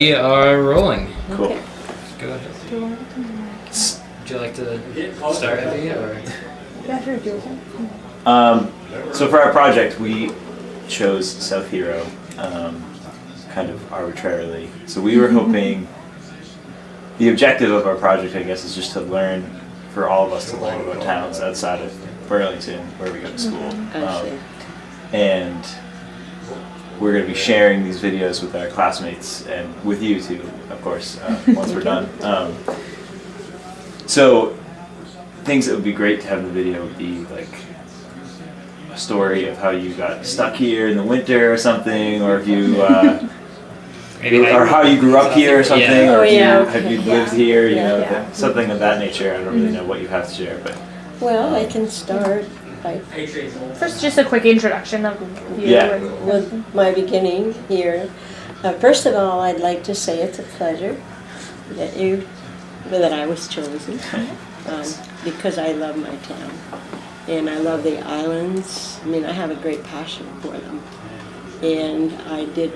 We are rolling. Cool. Okay. Go ahead. Would you like to start, Abby, or? Yeah, sure, Joseph. So for our project, we chose South Hero, kind of arbitrarily. So we were hoping, the objective of our project, I guess, is just to learn, for all of us to learn about towns outside of Burlington, where we go to school. And we're going to be sharing these videos with our classmates and with you too, of course, once we're done. So things that would be great to have in the video would be like a story of how you got stuck here in the winter or something, or if you, or how you grew up here or something, Yeah. or if yeah, you, have you okay. lived here, you know, Yeah. something of that nature. I don't really know what you have to share, but Well, I can start by, First, just a quick introduction of you. Yeah. with my beginning here. First of all, I'd like to say it's a pleasure that I was chosen, because I love my town and I love the islands. I mean, I have a great passion for them, and I did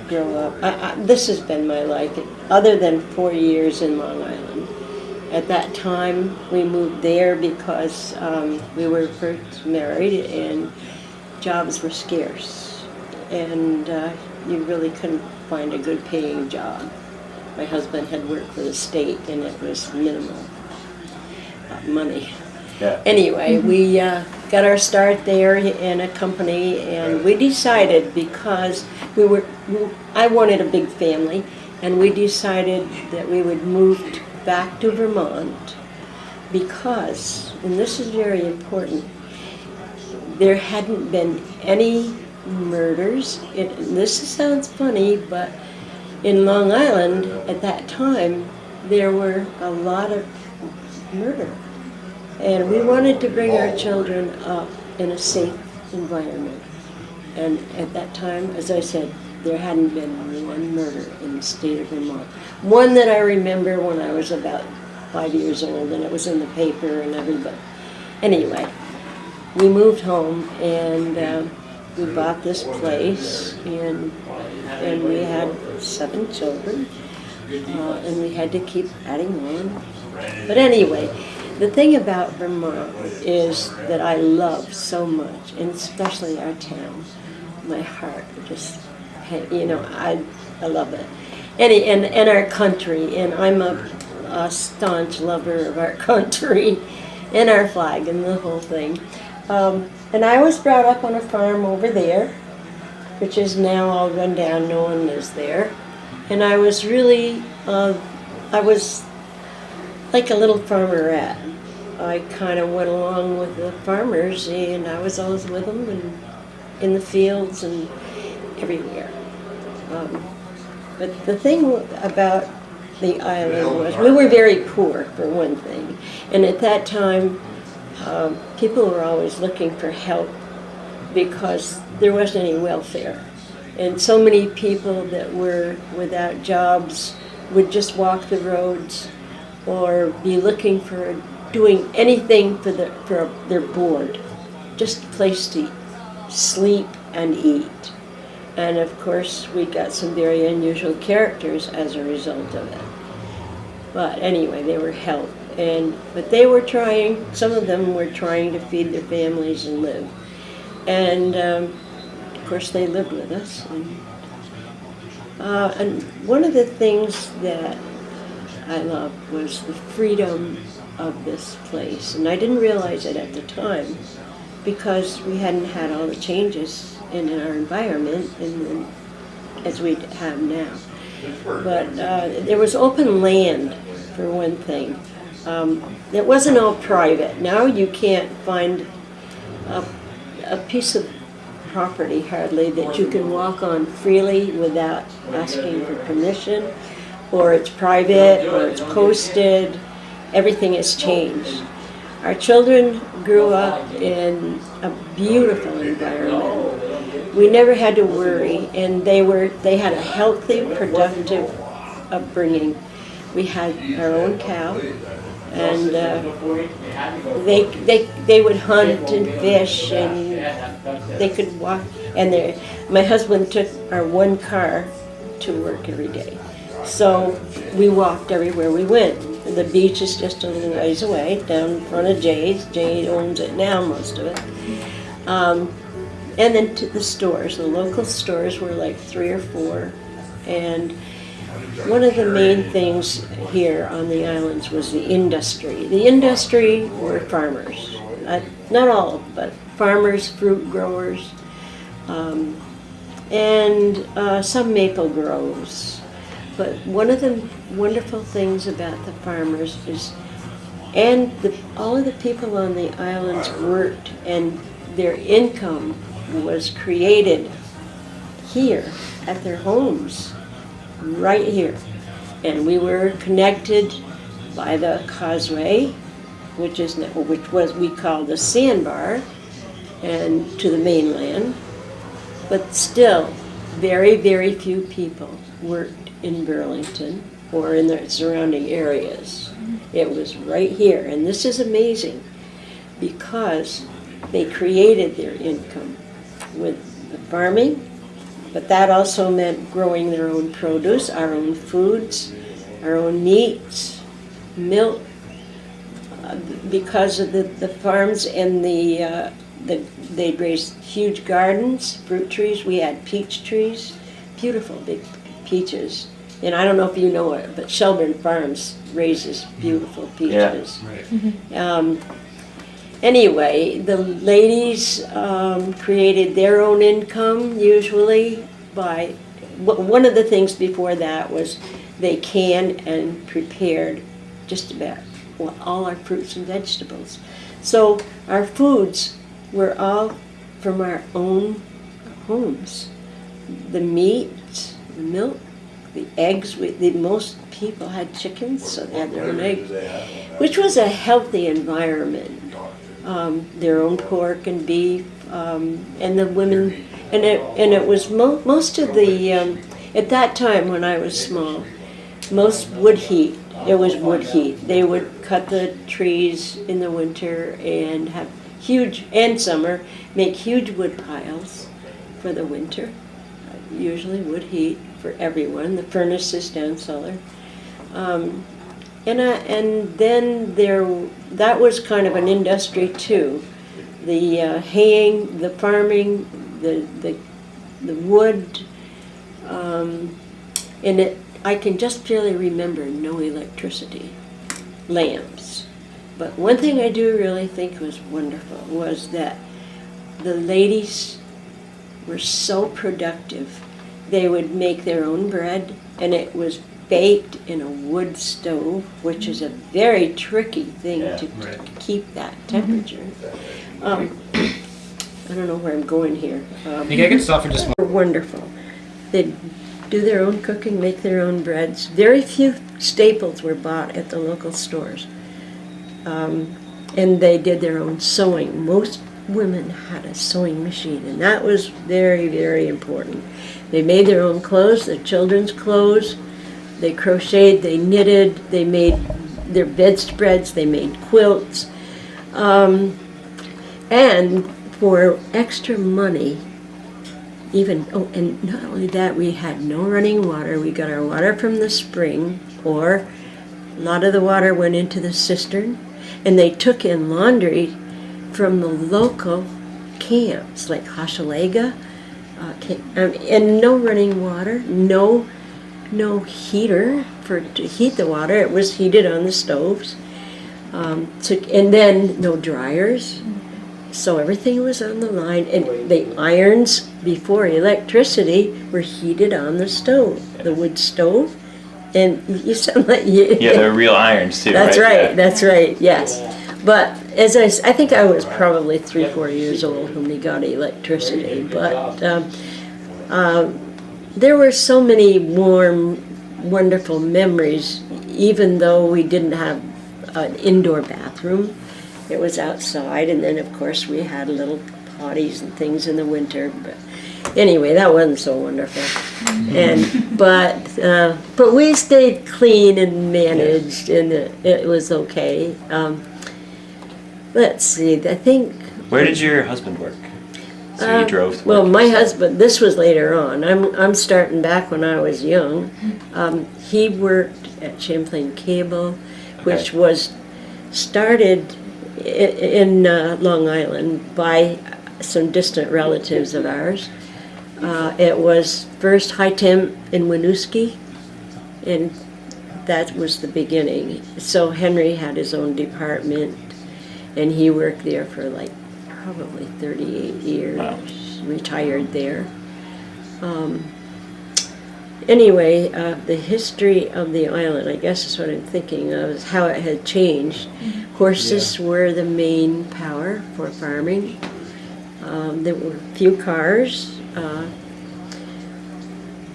grow up. This has been my life, other than 4 years in Long Island. At that time, we moved there because we were first married and jobs were scarce. And you really couldn't find a good paying job. My husband had worked for the state and it was minimal money. yeah. Anyway, we got our start there in a company, and we decided, because I wanted a big family, and we decided that we would move back to Vermont because, and this is very important, there hadn't been any murders. This sounds funny, but in Long Island at that time, there were a lot of murder. And we wanted to bring our children up in a safe environment. And at that time, as I said, there hadn't been one murder in the state of Vermont. One that I remember when I was about 5 years old, and it was in the paper and everybody. Anyway, we moved home and we bought this place, and we had 7 children, and we had to keep adding on. But anyway, the thing about Vermont is that I love so much, and especially our town. My heart just, you know, I love it. And our country, and I'm a staunch lover of our country and our flag and the whole thing. And I was brought up on a farm over there, which is now all run down, no one lives there. And I was really, I was like a little farmerette. I kind of went along with the farmers, and I was always with them and in the fields and everywhere. But the thing about the island was we were very poor, for one thing. And at that time, people were always looking for help because there wasn't any welfare. And so many people that were without jobs would just walk the roads or be looking for doing anything for their board, just a place to sleep and eat. And of course, we got some very unusual characters as a result of it. But anyway, they were helped. But they were trying, some of them were trying to feed their families and live. And of course, they lived with us. And one of the things that I loved was the freedom of this place. And I didn't realize it at the time because we hadn't had all the changes in our environment as we have now. But there was open land, for one thing. It wasn't all private. Now you can't find a piece of property hardly that you can walk on freely without asking for permission, or it's private, or it's posted. Everything has changed. Our children grew up in a beautiful environment. We never had to worry, and they had a healthy, productive upbringing. We had our own cow, and they would hunt and fish, and they could walk. And my husband took our one car to work every day. So we walked everywhere we went. The beach is just a little ways away, down in front of Jay's. Jay owns it now, most of it. And then to the stores. The local stores were like 3 or 4. And one of the main things here on the islands was the industry. The industry were farmers. Not all, but farmers, fruit growers, and some maple groves. But one of the wonderful things about the farmers is, all of the people on the islands worked, and their income was created here at their homes, right here. And we were connected by the causeway, which was we called the sandbar, and to the mainland. But still, very, very few people worked in Burlington or in the surrounding areas. It was right here, and this is amazing because they created their income with the farming, but that also meant growing their own produce, our own foods, our own meats, milk, because of the farms and they'd raised huge gardens, fruit trees. We had peach trees, beautiful big peaches. And I don't know if you know it, but Shelburne Farms raises beautiful peaches. Right. Anyway, the ladies created their own income usually by, one of the things before that was they canned and prepared just about all our fruits and vegetables. So our foods were all from our own homes. The meat, the milk, the eggs, most people had chickens, so they had their own eggs, which was a healthy environment. Their own pork and beef, and the women, and it was most of the, at that time when I was small, most wood heat. It was wood heat. They would cut the trees in the winter and have and summer, make huge wood piles for the winter. Usually wood heat for everyone. The furnaces down cellar. And then that was kind of an industry too. The haying, the farming, the wood, and I can just barely remember no electricity, lamps. But one thing I do really think was wonderful was that the ladies were so productive. They would make their own bread, and it was baked in a wood stove, which is a very tricky thing to keep that temperature. I don't know where I'm going here. You can stop for just one. Wonderful. They'd do their own cooking, make their own breads. Very few staples were bought at the local stores. And they did their own sewing. Most women had a sewing machine, and that was very, very important. They made their own clothes, their children's clothes. They crocheted, they knitted, they made their bedspreads, they made quilts. And for extra money, and not only that, we had no running water. We got our water from the spring, or a lot of the water went into the cistern, and they took in laundry from the local camps, like Hochelaga, and no running water, no heater to heat the water. It was heated on the stoves, and then no dryers. So everything was on the line, and the irons before electricity were heated on the stove, the wood stove. And you sound like you. Yeah, they're real irons too. That's right. right. That's right. Yes, but as I think I was probably 3-4 years old when we got electricity. But there were so many warm, wonderful memories, even though we didn't have an indoor bathroom. It was outside, and then of course we had little potties and things in the winter. But anyway, that wasn't so wonderful. But we stayed clean and managed, and it was okay. Let's see. I think. Where did your husband work? So you drove to Well, work my yourself? husband, this was later on. I'm starting back when I was young. He worked at Champlain Cable, which Okay. was started in Long Island by some distant relatives of ours. It was first high temp in Winooski, and that was the beginning. So Henry had his own department, and he worked there for like probably 38 years, Wow. retired there. Anyway, the history of the island, I guess is what I'm thinking of, is how it had changed. Horses were the main power for farming. There were few cars.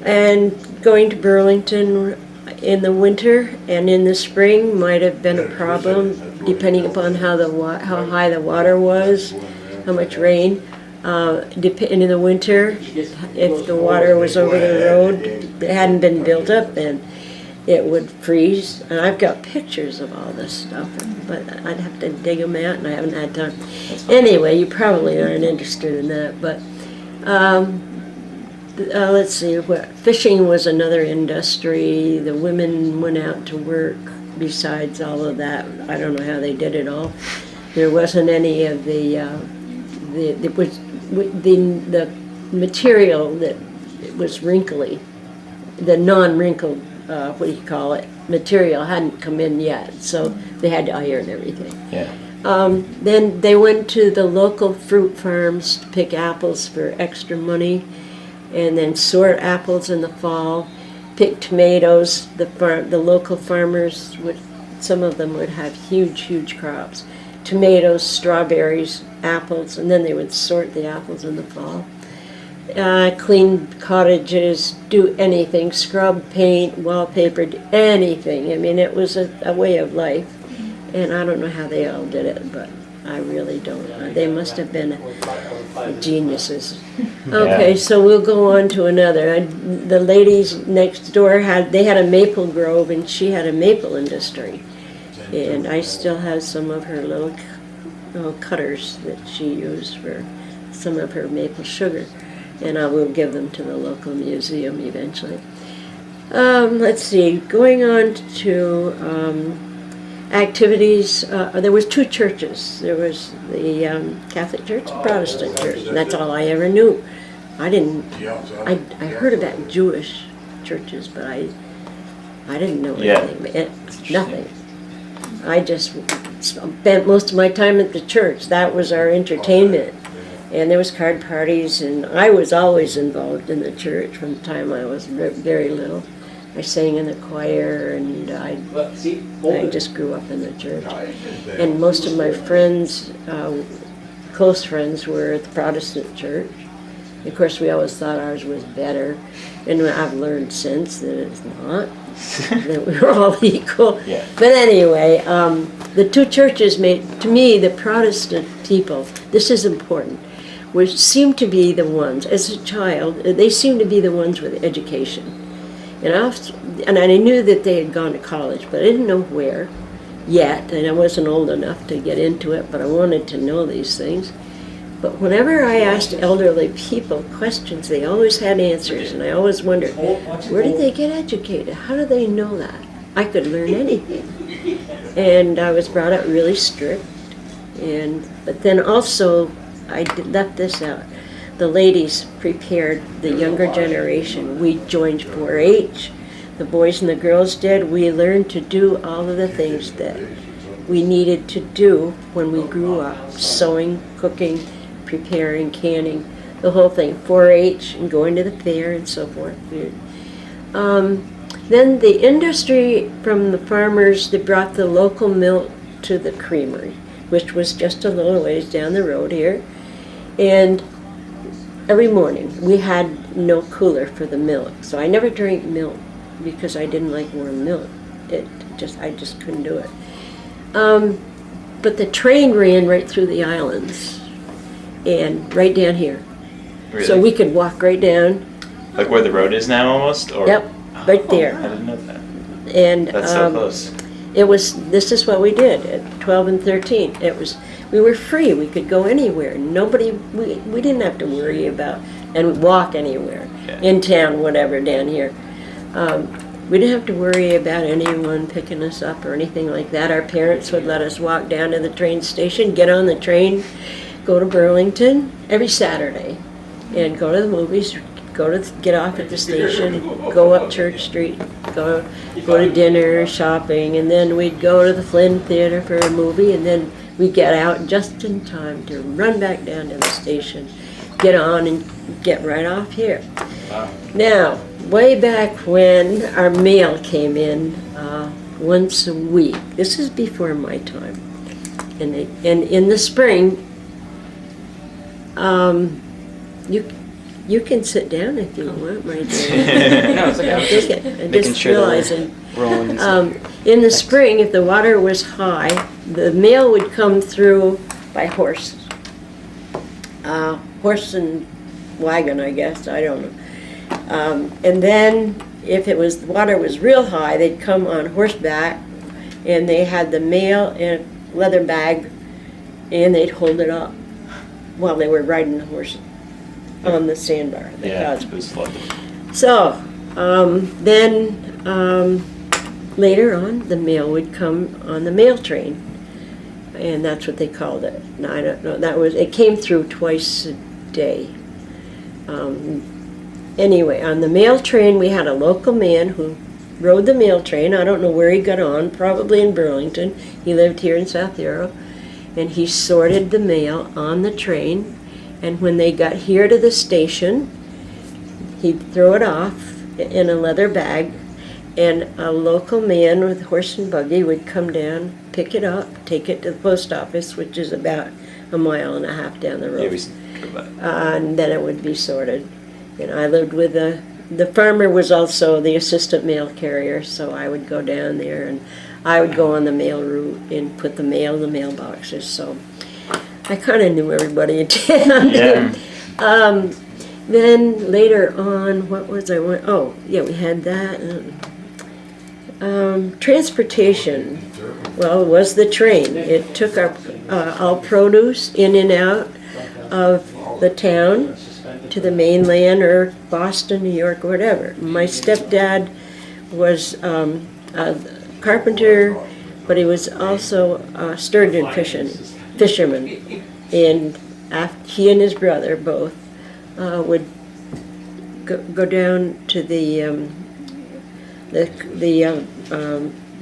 And going to Burlington in the winter and in the spring might have been a problem, depending upon how high the water was, how much rain. And in the winter, if the water was over the road, it hadn't been built up, then it would freeze. And I've got pictures of all this stuff, but I'd have to dig them out, and I haven't had time. Anyway, you probably aren't interested in that, but let's see. Fishing was another industry. The women went out to work. Besides all of that, I don't know how they did it all. There wasn't any of the material that was wrinkly, the non-wrinkled, material hadn't come in yet, so they had to iron everything. Yeah. Then they went to the local fruit farms to pick apples for extra money, and then sort apples in the fall, pick tomatoes. The local farmers some of them would have huge crops. Tomatoes, strawberries, apples, and then they would sort the apples in the fall. Clean cottages, do anything, scrub, paint, wallpaper, anything. I mean, it was a way of life, and I don't know how they all did it, but I really don't know. They must have been geniuses. Okay, so we'll go on to another. The ladies next door had a maple grove, and she had a maple industry. And I still have some of her little cutters that she used for some of her maple sugar, and I will give them to the local museum eventually. Let's see, going on to activities. There was two churches. There was the Catholic Church, the Protestant Church. That's all I ever knew. I heard about Jewish churches, but I didn't know anything. Nothing. I just spent most of my time at the church. That was our entertainment. And there was card parties, and I was always involved in the church from the time I was very little. I sang in the choir, and I just grew up in the church. And most of my friends, close friends, were at the Protestant church. Of course, we always thought ours was better, and I've learned since that it's not. That we were all equal. Yeah. But anyway, the two churches made, to me, the Protestant people, this is important, which seemed to be the ones, as a child, they seemed to be the ones with education. And I knew that they had gone to college, but I didn't know where yet, and I wasn't old enough to get into it, but I wanted to know these things. But whenever I asked elderly people questions, they always had answers, and I always wondered, where did they get educated? How do they know that? I could learn anything. And I was brought up really strict, but then also, I left this out. The ladies prepared the younger generation. We joined 4-H. The boys and the girls did. We learned to do all of the things that we needed to do when we grew up. Sewing, cooking, preparing, canning, the whole thing. 4-H and going to the fair and so forth. Then the industry from the farmers that brought the local milk to the creamery, which was just a little ways down the road here. And every morning we had no cooler for the milk, so I never drank milk because I didn't like warm milk. I just couldn't do it. But the train ran right through the islands and right down here. Really? So we could walk right down. Like where the road is now almost? Or? Yep, right there. I didn't know that. And That's so close. this is what we did at 12 and 13. we were free. We could go anywhere. We didn't have to worry about and walk anywhere Yeah. in town, whatever down here. We didn't have to worry about anyone picking us up or anything like that. Our parents would let us walk down to the train station, get on the train, go to Burlington every Saturday, and go to the movies, get off at the station, go up Church Street, go to dinner, shopping, and then we'd go to the Flynn Theater for a movie, and then we'd get out just in time to run back down to the station, get on, and get right off here. Wow. Now, way back when our mail came in once a week, this is before my time, and in the spring, you can sit down if you want, my dear. No, it's okay. I was Take just it. I'm making just sure that realizing. we're rolling and stuff. In the spring, if the water was high, the mail would come through by horse. Horse and wagon, I guess, I don't know. And then if the water was real high, they'd come on horseback, and they had the mail in a leather bag, and they'd hold it up while they were riding the horse on the sandbar. the Yeah, cars. it was lovely. So, then later on, the mail would come on the mail train, and that's what they called it. Now, I don't know, it came through twice a day. Anyway, on the mail train, we had a local man who rode the mail train. I don't know where he got on, probably in Burlington. He lived here in South Hero, and he sorted the mail on the train, and when they got here to the station, he'd throw it off in a leather bag, and a local man with horse and buggy would come down, pick it up, take it to the post office, which is about a mile and a half down the road. Yeah, we drove by. And then it would be sorted. And I lived with the farmer was also the assistant mail carrier, so I would go down there and I would go on the mail route and put the mail in the mailboxes. So I kind of knew everybody in town. Yeah. Then later on, what was I want? Oh, yeah, we had that. Transportation. Well, it was the train. It took our all produce in and out of the town to the mainland or Boston, New York, or whatever. My stepdad was a carpenter, but he was also a sturgeon fisherman. And he and his brother both would go down to the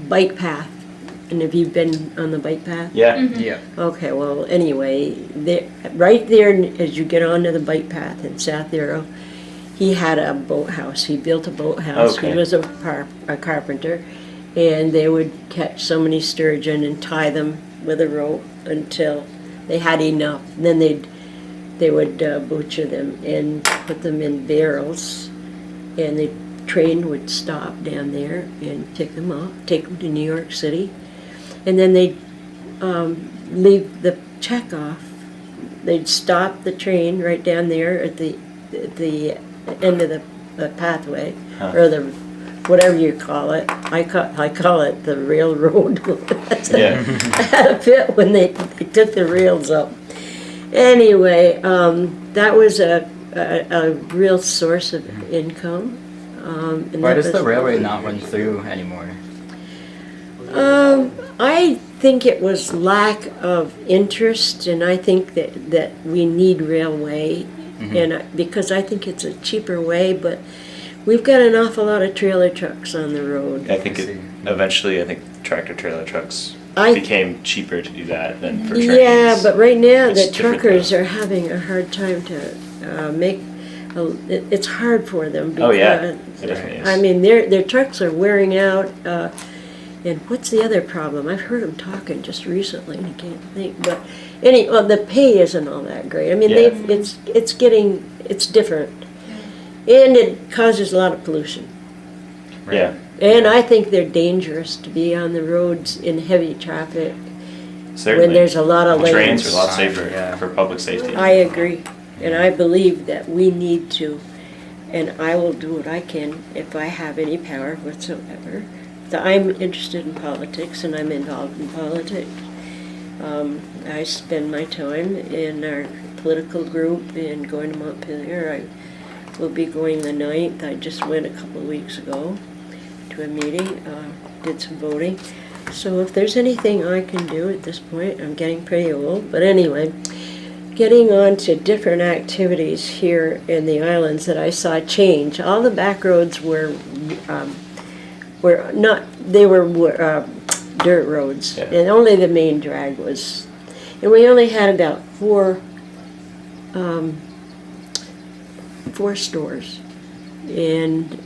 bike path. And have you been on the bike path? Yeah. Yeah. Okay, well, anyway, right there as you get onto the bike path in South Hero, he had a boathouse. He built a boathouse. Okay. He was a carpenter, and they would catch so many sturgeon and tie them with a rope until they had enough. Then they would butcher them and put them in barrels, and the train would stop down there and pick them up, take them to New York City. And then they'd leave the check off. They'd stop the train right down there at the end of the pathway, or the whatever you call it. I call it the railroad. Yeah. I had a fit when they took the rails up. Anyway, that was a real source of income. And Why that does the was- railway not run through anymore? I think it was lack of interest, and I think that we need railway, and because I think it's a cheaper way, but we've got an awful lot of trailer trucks on the road. I think I see. eventually, I think tractor trailer trucks I- became cheaper to do that than for trains. Yeah, but right now It's the different truckers though. are having a hard time to make. It's hard for them. Oh, yeah. because, It definitely is. I mean, their trucks are wearing out. And what's the other problem? I've heard them talking just recently, and I can't think. But the pay isn't all that great. I mean, Yeah. it's different, and it causes a lot of pollution. Yeah. And I think they're dangerous to be on the roads in heavy traffic Certainly. when there's a lot of lanes. Trains are a lot safer Yeah. for public safety. I agree, and I believe that we need to, and I will do what I can if I have any power whatsoever. So I'm interested in politics, and I'm involved in politics. I spend my time in our political group and going to Montpelier. I will be going the 9th. I just went a couple of weeks ago to a meeting, did some voting. So if there's anything I can do at this point, I'm getting pretty old, but anyway, getting on to different activities here in the islands that I saw change. All the back roads were not, they were dirt roads, Yeah. and only the main drag was, and we only had about four stores, and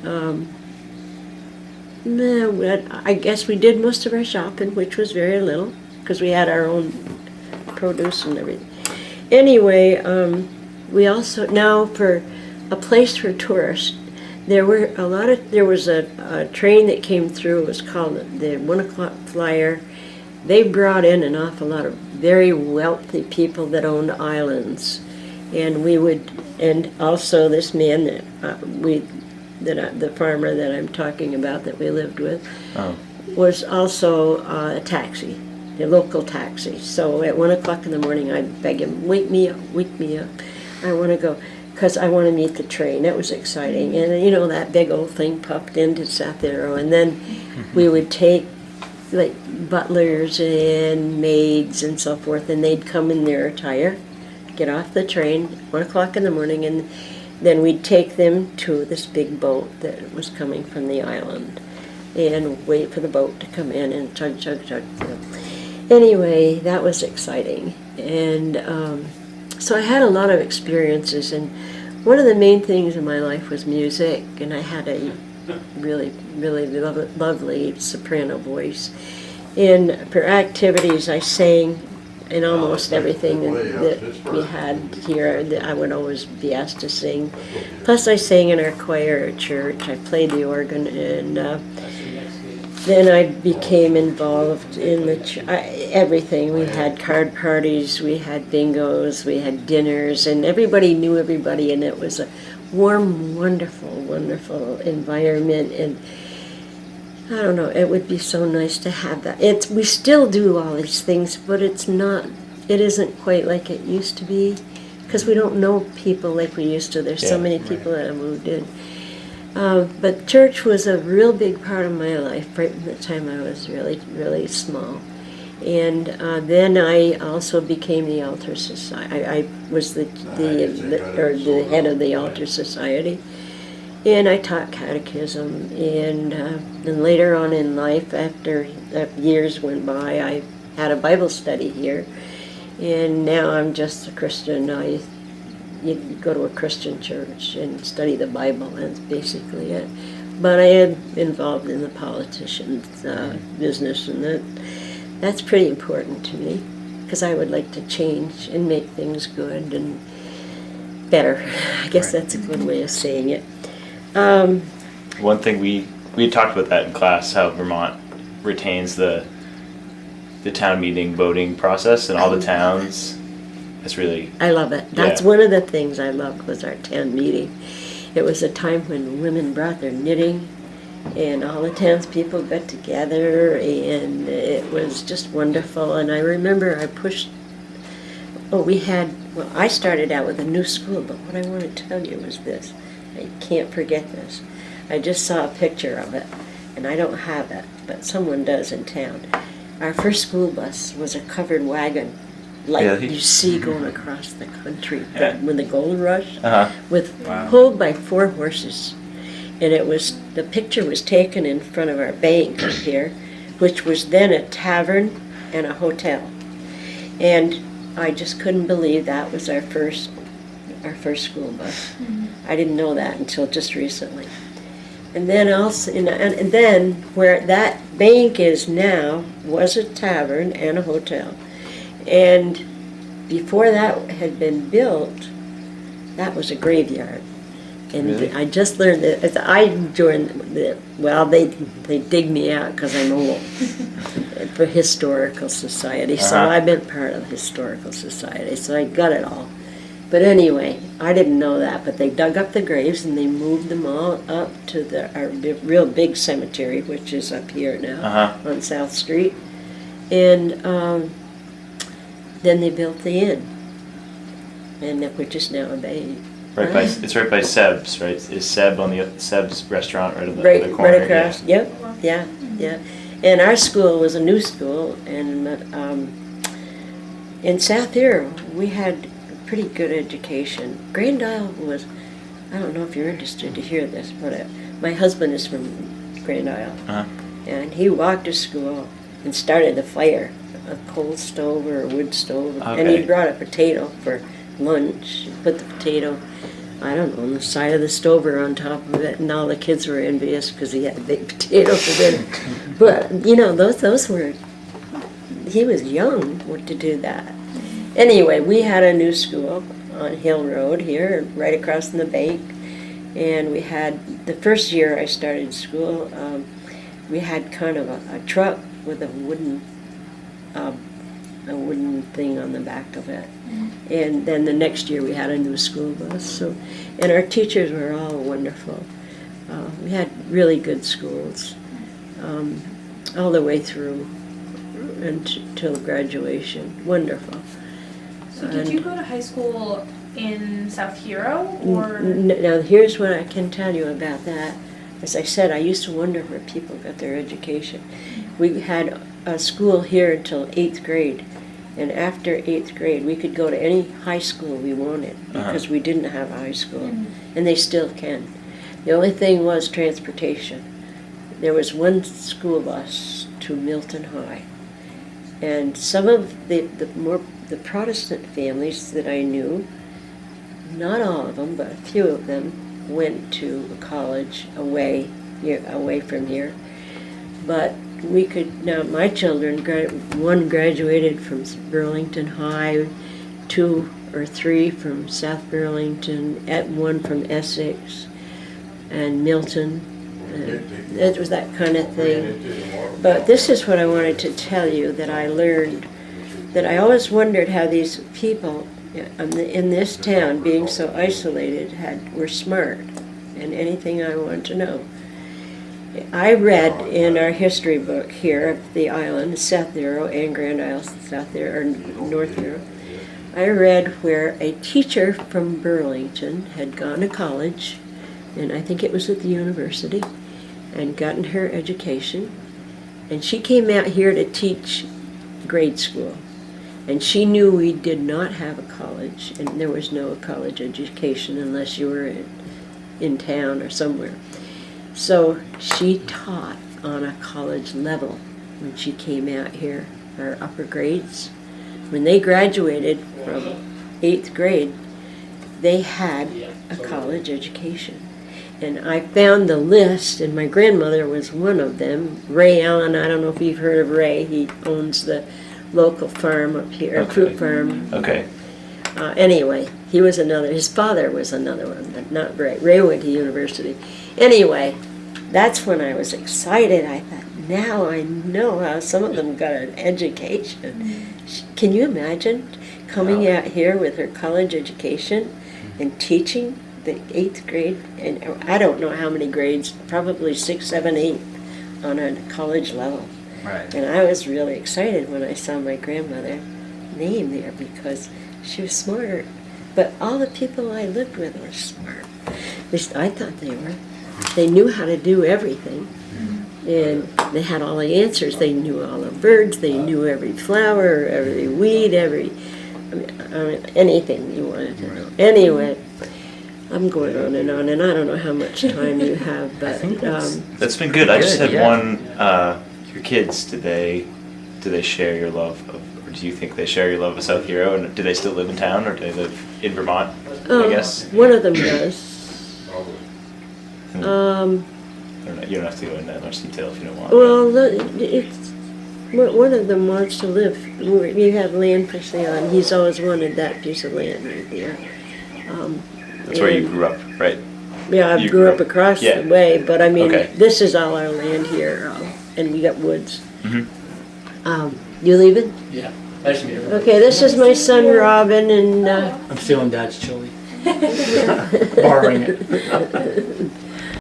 I guess we did most of our shopping, which was very little, because we had our own produce and everything. Anyway, we also, now for a place for tourists, there was a train that came through. It was called the 1 o'clock flyer. They brought in an awful lot of very wealthy people that owned islands, and and also this man that the farmer that I'm talking about that we lived with, was also a taxi, a local taxi. So at 1 o'clock in the morning, I'd beg him, wake me up, I want to go, because I want to meet the train. It was exciting. And you know, that big old thing puffed into South Arrow, and then we would take like butlers and maids and so forth, and they'd come in their attire, get off the train 1 o'clock in the morning, and then we'd take them to this big boat that was coming from the island and wait for the boat to come in and chug, chug, chug. Anyway, that was exciting. And so I had a lot of experiences, and one of the main things in my life was music, and I had a really, really lovely soprano voice. And for activities, I sang in almost everything that we had here. I would always be asked to sing. Plus I sang in our choir at church. I played the organ, and then I became involved in everything. We had card parties, we had bingos, we had dinners, and everybody knew everybody, and it was a warm, wonderful, wonderful environment. And I don't know, it would be so nice to have that. We still do all these things, but it isn't quite like it used to be, because we don't know people like we used to. There's so many people that have moved in. But church was a real big part of my life right from the time I was really, really small. And then I also became the altar society. I was the head of the altar society. And I taught catechism, and then later on in life, after years went by, I had a Bible study here, and now I'm just a Christian. You go to a Christian church and study the Bible, that's basically it. But I am involved in the politicians' business, and that's pretty important to me, because I would like to change and make things good and better. I guess that's a good way of saying it. One thing we had talked about that in class, how Vermont retains the town meeting voting process in all the towns. It's really, I love it. That's one of the things I loved, was our town meeting. It was a time when women brought their knitting, and all the townspeople got together, and it was just wonderful. And I remember I started out with a new school, but what I want to tell you was this. I can't forget this. I just saw a picture of it, and I don't have it, but someone does in town. Our first school bus was a covered wagon, like you see going across the country when the gold rush, pulled by 4 horses. And the picture was taken in front of our bank up here, which was then a tavern and a hotel. And I just couldn't believe that was our first school bus. Mm-hmm. I didn't know that until just recently. And then also, and then where that bank is now was a tavern and a hotel. And before that had been built, that was a graveyard. And really? I just learned that as I joined they dig me out because I'm old for Historical Society. So I've been part of Historical Society, so I got it all. But anyway, I didn't know that, but they dug up the graves and they moved them all up to our real big cemetery, which is up here now on South Street. And then they built the inn, and which is now a bay. Right by, it's right by Seb's, right? Is Seb on the, Seb's restaurant right at the, Right, the corner? right across. Yep, yeah, yeah. And our school was a new school, and in South Hero we had a pretty good education. Grand Isle was, I don't know if you're interested to hear this, but my husband is from Grand Isle, Uh-huh. and he walked to school and started a fire, a coal stove or a wood stove, and he Okay. brought a potato for lunch. Put the potato, I don't know, on the side of the stove or on top of it, and all the kids were envious because he had a big potato for dinner. But you know, those were, he was young to do that. Anyway, we had a new school on Hill Road here, right across from the bank, and we had, the first year I started school, we had kind of a truck with a wooden thing on the back of it. And then the next year we had a new school bus. So, and our teachers were all wonderful. We had really good schools all the way through until graduation. Wonderful. So did you go to high school in South Hero or? Now here's what I can tell you about that. As I said, I used to wonder where people got their education. We had a school here until 8th grade. And after 8th grade, we could go to any high school we wanted because we didn't have a high school. And they still can. The only thing was transportation. There was one school bus to Milton High. And some of the Protestant families that I knew, not all of them, but a few of them, went to a college away from here. But we could, now my children, one graduated from Burlington High, 2 or 3 from South Burlington, one from Essex, and Milton. It was that kind of thing. But this is what I wanted to tell you that I learned, that I always wondered how these people in this town, being so isolated, were smart, and anything I wanted to know. I read in our history book here of the island, South Hero and Grand Isle, South Hero, or North Hero, I read where a teacher from Burlington had gone to college, and I think it was at the university, and gotten her education, and she came out here to teach grade school. And she knew we did not have a college, and there was no college education unless you were in town or somewhere. So she taught on a college level when she came out here, her upper grades. When they graduated from 8th grade, they had a college education. And I found the list, and my grandmother was one of them. Ray Allen, I don't know if you've heard of Ray, he owns the local farm up here, fruit farm. Okay. Anyway, he was another, his father was another one, but not Ray. Ray went to university. Anyway, that's when I was excited. I thought, now I know how some of them got an education. Can you imagine coming out here with her college education and teaching the 8th grade? And I don't know how many grades, probably 6, 7, 8 on a college level. Right. And I was really excited when I saw my grandmother name there because she was smarter. But all the people I lived with were smart. At least I thought they were. They knew how to do everything. And they had all the answers. They knew all the birds. They knew every flower, every weed, anything you wanted to know. Anyway, I'm going on, and I don't know how much time you have, but That's been good. I just Good, had yeah. one. Your kids, do they share your love of, or do you think they share your love of South Hero? And do they still live in town, or do they live in Vermont? I guess. One of them does. I don't know, you don't have to go into that much detail if you don't want. Well, one of them wants to live. We have land for sale, and he's always wanted that piece of land right there. That's where you and- grew up, right? Yeah, I You grew up across yeah. the way, but I mean, Okay. this is all our land here, and we got woods. Mhm. You leaving? Yeah. Nice to meet everybody. Okay, this is my son Robin, and I'm stealing Dad's chili. Borrowing it.